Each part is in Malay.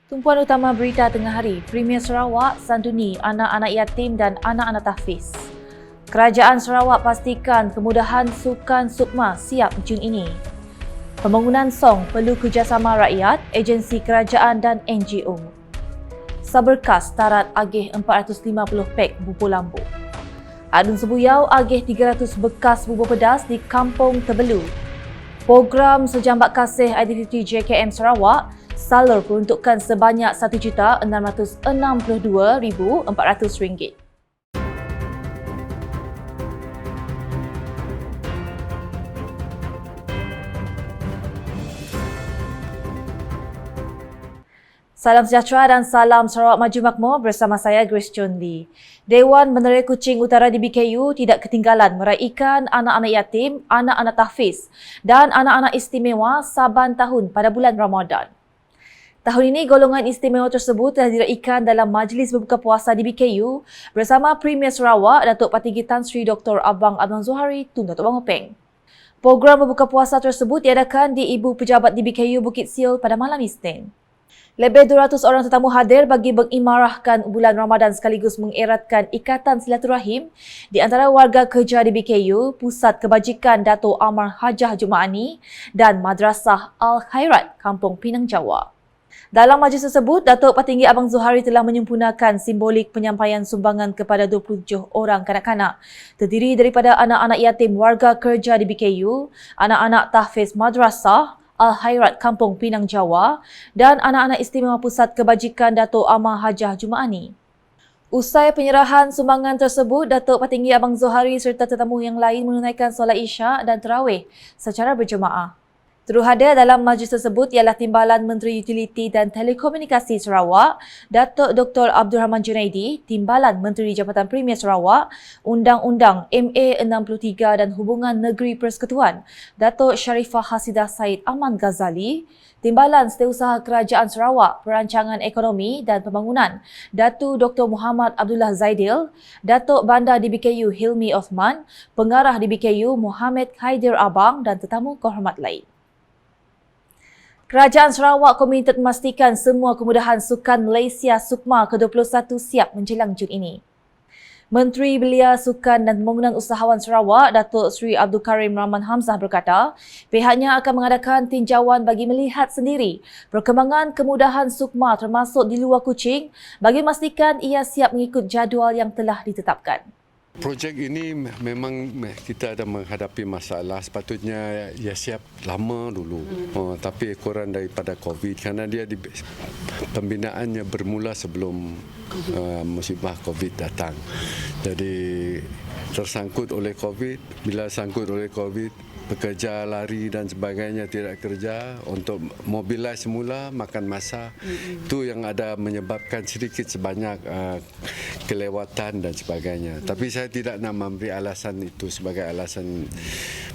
Tumpuan utama berita tengah hari, Premier Sarawak santuni anak-anak yatim dan anak-anak tahfiz. Kerajaan Sarawak pastikan kemudahan sukan Sukma siap Jun ini. Pembangunan Song perlu kerjasama rakyat, agensi kerajaan dan NGO. Saberkas tarat agih 450 pek bubur lambu. Adun Sebuyau agih 300 bekas bubur pedas di Kampung Terbelu. Program Sejambat Kasih Identiti JKM Sarawak salur peruntukan sebanyak RM1,662,400. Salam sejahtera dan salam Sarawak Maju Makmur bersama saya Grace Chun Lee. Dewan Menerai Kuching Utara di BKU tidak ketinggalan meraikan anak-anak yatim, anak-anak tahfiz dan anak-anak istimewa Saban tahun pada bulan Ramadan. Tahun ini, golongan istimewa tersebut telah diraikan dalam majlis berbuka puasa di BKU bersama Premier Sarawak, Datuk Patinggi Tan Sri Dr. Abang Zuhari Tun Datuk Bangopeng. Program berbuka puasa tersebut diadakan di Ibu Pejabat di BKU Bukit Siol pada malam Isnin. Lebih 200 orang tetamu hadir bagi mengimarahkan bulan Ramadan sekaligus mengeratkan ikatan silaturahim di antara warga kerja di BKU, Pusat Kebajikan Dato' Amar Hajah Jumaani dan Madrasah Al-Khairat, Kampung Pinang Jawa. Dalam majlis tersebut, Datuk Patinggi Abang Zuhari telah menyempurnakan simbolik penyampaian sumbangan kepada 27 orang kanak-kanak terdiri daripada anak-anak yatim warga kerja di BKU, anak-anak tahfiz Madrasah Al-Khairat Kampung Pinang Jawa dan anak-anak istimewa Pusat Kebajikan Dato' Amar Hajah Jumaani. Usai penyerahan sumbangan tersebut, Datuk Patinggi Abang Zuhari serta tetamu yang lain menunaikan solat Isyak dan tarawih secara berjemaah. Turut hadir dalam majlis tersebut ialah Timbalan Menteri Utiliti dan Telekomunikasi Sarawak, Datuk Dr. Abdul Rahman Junaidi, Timbalan Menteri Jabatan Premier Sarawak, Undang-Undang MA 63 dan Hubungan Negeri Persekutuan, Datuk Sharifah Hasidah Said Aman Ghazali, Timbalan Setiausaha Kerajaan Sarawak, Perancangan Ekonomi dan Pembangunan, Datu Dr. Muhammad Abdullah Zaidil, Datuk Bandar di BKU Hilmi Osman, Pengarah di BKU Muhammad Haidir Abang dan tetamu kehormat lain. Kerajaan Sarawak komited memastikan semua kemudahan Sukan Malaysia Sukma ke-21 siap menjelang Jun ini. Menteri Belia, Sukan dan Pembangunan Usahawan Sarawak, Datuk Seri Abdul Karim Rahman Hamzah berkata, pihaknya akan mengadakan tinjauan bagi melihat sendiri perkembangan kemudahan Sukma termasuk di luar Kuching bagi memastikan ia siap mengikut jadual yang telah ditetapkan. Projek ini memang kita ada menghadapi masalah, sepatutnya ia siap lama dulu. Tapi ekoran daripada COVID kerana dia pembinaannya bermula sebelum musibah COVID datang. Jadi tersangkut oleh COVID, bila sangkut oleh COVID, pekerja lari dan sebagainya tidak kerja, untuk mobilize semula makan masa. Itu yang ada menyebabkan sedikit sebanyak kelewatan dan sebagainya. Tapi saya tidak nak memberi alasan itu sebagai alasan.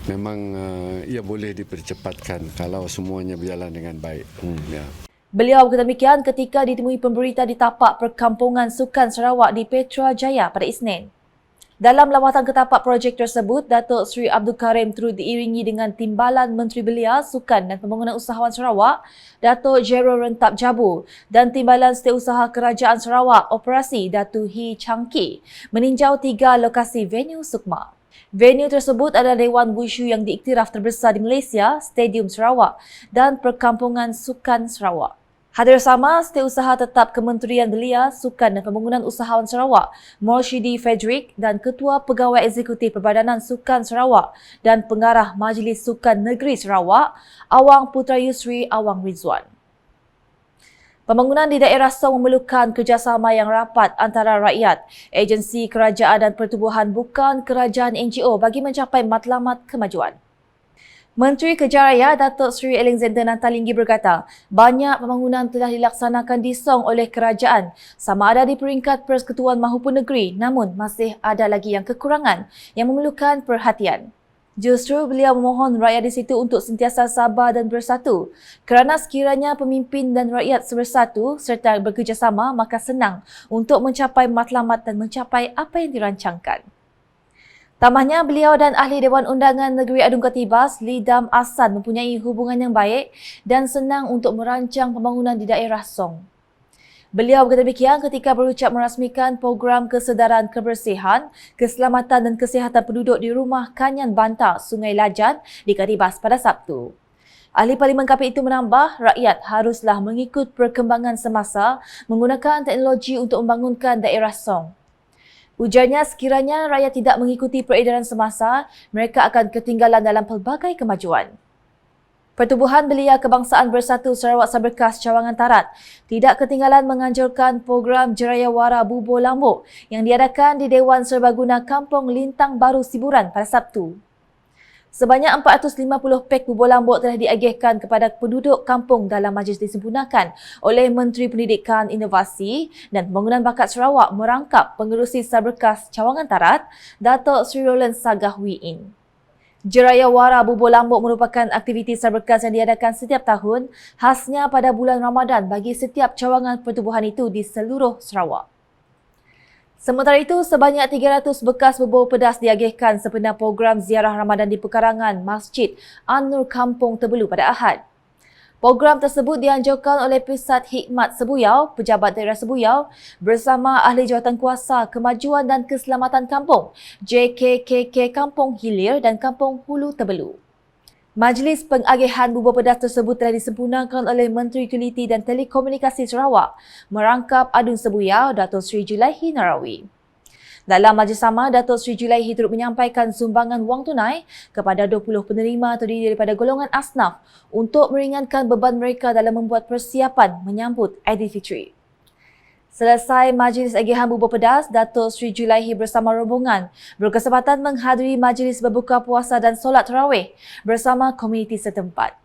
Memang ia boleh dipercepatkan kalau semuanya berjalan dengan baik. Beliau berkata demikian ketika ditemui pemberita di tapak Perkampungan Sukan Sarawak di Petra Jaya pada Isnin. Dalam lawatan ke tapak projek tersebut, Datuk Seri Abdul Karim turut diiringi dengan Timbalan Menteri Belia, Sukan dan Pembangunan Usahawan Sarawak, Datuk Gerald Rentap Jabu dan Timbalan Setiausaha Kerajaan Sarawak Operasi Datu Hee Chang Kee meninjau 3 lokasi venue Sukma. Venue tersebut adalah Dewan Wushu yang diiktiraf terbesar di Malaysia, Stadium Sarawak dan Perkampungan Sukan Sarawak. Hadir bersama Setiausaha Tetap Kementerian Belia, Sukan dan Pembangunan Usahawan Sarawak, Morshidi Frederick dan Ketua Pegawai Eksekutif Perbadanan Sukan Sarawak dan Pengarah Majlis Sukan Negeri Sarawak, Awang Putra Yusri Awang Rizwan. Pembangunan di daerah Song memerlukan kerjasama yang rapat antara rakyat, agensi kerajaan dan pertubuhan bukan kerajaan NGO bagi mencapai matlamat kemajuan. Menteri Kerja Raya Datuk Seri Alexander Nantalinggi berkata, banyak pembangunan telah dilaksanakan di Song oleh kerajaan sama ada di peringkat persekutuan maupun negeri, namun masih ada lagi yang kekurangan yang memerlukan perhatian. Justru beliau memohon rakyat di situ untuk sentiasa sabar dan bersatu kerana sekiranya pemimpin dan rakyat bersatu serta bekerjasama maka senang untuk mencapai matlamat dan mencapai apa yang dirancangkan. Tambahnya, beliau dan Ahli Dewan Undangan Negeri Adun Katibas, Lidam Asan mempunyai hubungan yang baik dan senang untuk merancang pembangunan di daerah Song. Beliau berkata demikian ketika berucap merasmikan program kesedaran kebersihan, keselamatan dan kesihatan penduduk di Rumah Kanyan Bantah, Sungai Lajan di Karibas pada Sabtu. Ahli Parlimen KP itu menambah, rakyat haruslah mengikut perkembangan semasa menggunakan teknologi untuk membangunkan daerah Song. Ujarnya, sekiranya rakyat tidak mengikuti peredaran semasa, mereka akan ketinggalan dalam pelbagai kemajuan. Pertubuhan Belia Kebangsaan Bersatu Sarawak Saberkas Cawangan Tarat tidak ketinggalan menganjurkan program Jerayawara Bubur Lambuk yang diadakan di Dewan Serbaguna Kampung Lintang Baru Siburan pada Sabtu. Sebanyak 450 pek bubur lambuk telah diagihkan kepada penduduk kampung dalam majlis disempurnakan oleh Menteri Pendidikan, Inovasi dan Pembangunan Bakat Sarawak merangkap Pengerusi Saberkas Cawangan Tarat, Datuk Sri Roland Sagah Wiin. Jerayawara Bubur Lambuk merupakan aktiviti saberkas yang diadakan setiap tahun, khasnya pada bulan Ramadan bagi setiap cawangan pertubuhan itu di seluruh Sarawak. Sementara itu, sebanyak 300 bekas bubur pedas diagihkan sempena program ziarah Ramadan di pekarangan Masjid An-Nur Kampung Terbelu pada Ahad. Program tersebut dianjurkan oleh Pusat Hikmat Sebuyau, Pejabat Daerah Sebuyau bersama Ahli Jawatankuasa Kemajuan dan Keselamatan Kampung, JKKK Kampung Hilir dan Kampung Hulu Terbelu. Majlis pengagihan bubur pedas tersebut telah disempurnakan oleh Menteri Kuliti dan Telekomunikasi Sarawak merangkap Adun Sebuyau, Datuk Sri Julaihi Narawi. Dalam majlis sama, Datuk Sri Julaihi turut menyampaikan sumbangan wang tunai kepada 20 penerima terdiri daripada golongan asnaf untuk meringankan beban mereka dalam membuat persiapan menyambut Aidilfitri. Selesai majlis agihan bubur pedas, Datuk Sri Julaihi bersama rombongan berkesempatan menghadiri majlis berbuka puasa dan solat tarawih bersama komuniti setempat.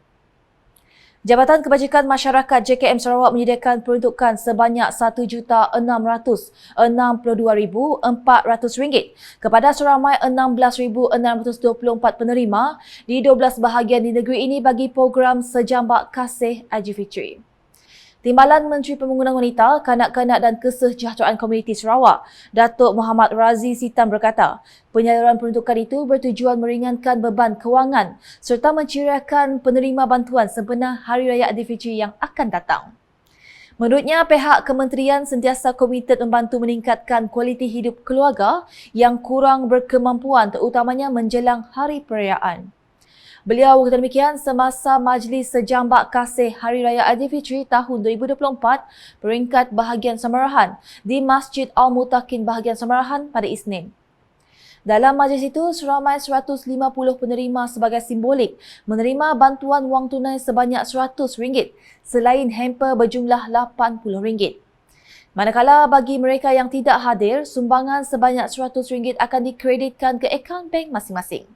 Jabatan Kebajikan Masyarakat JKM Sarawak menyediakan peruntukan sebanyak RM1,662,400 kepada seramai 16,624 penerima di 12 bahagian di negeri ini bagi program Sejambak Kasih Aidilfitri. Timbalan Menteri Pembangunan Wanita, Kanak-Kanak dan Kesejahteraan Komuniti Sarawak, Datuk Muhammad Razi Sitam berkata, penyaluran peruntukan itu bertujuan meringankan beban kewangan serta menceriakan penerima bantuan sempena Hari Raya Aidilfitri yang akan datang. Menurutnya, pihak kementerian sentiasa komited membantu meningkatkan kualiti hidup keluarga yang kurang berkemampuan terutamanya menjelang hari perayaan. Beliau berkata demikian semasa Majlis Sejambak Kasih Hari Raya Aidilfitri tahun 2024 peringkat bahagian Samarahan di Masjid Al-Mutakin bahagian Samarahan pada Isnin. Dalam majlis itu, seramai 150 penerima sebagai simbolik menerima bantuan wang tunai sebanyak RM100 selain hamper berjumlah RM80. Manakala bagi mereka yang tidak hadir, sumbangan sebanyak RM100 akan dikreditkan ke akaun bank masing-masing.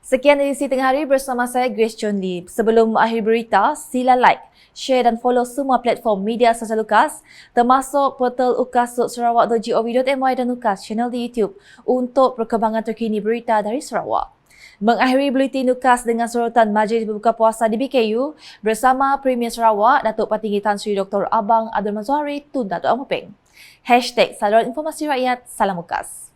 Sekian edisi Tengah Hari bersama saya Grace Chun Lee. Sebelum mengakhiri berita, sila like, share dan follow semua platform media sosial UKAS termasuk portal ukas.sarawak.gov.my dan UKAS channel di YouTube untuk perkembangan terkini berita dari Sarawak. Mengakhiri buletin UKAS dengan sorotan Majlis Berbuka Puasa di BKU bersama Premier Sarawak, Datuk Patinggi Tan Sri Dr. Abang Abdul Mazhari Tun Datuk Amupeng. #Saluran Informasi Rakyat, Salam UKAS.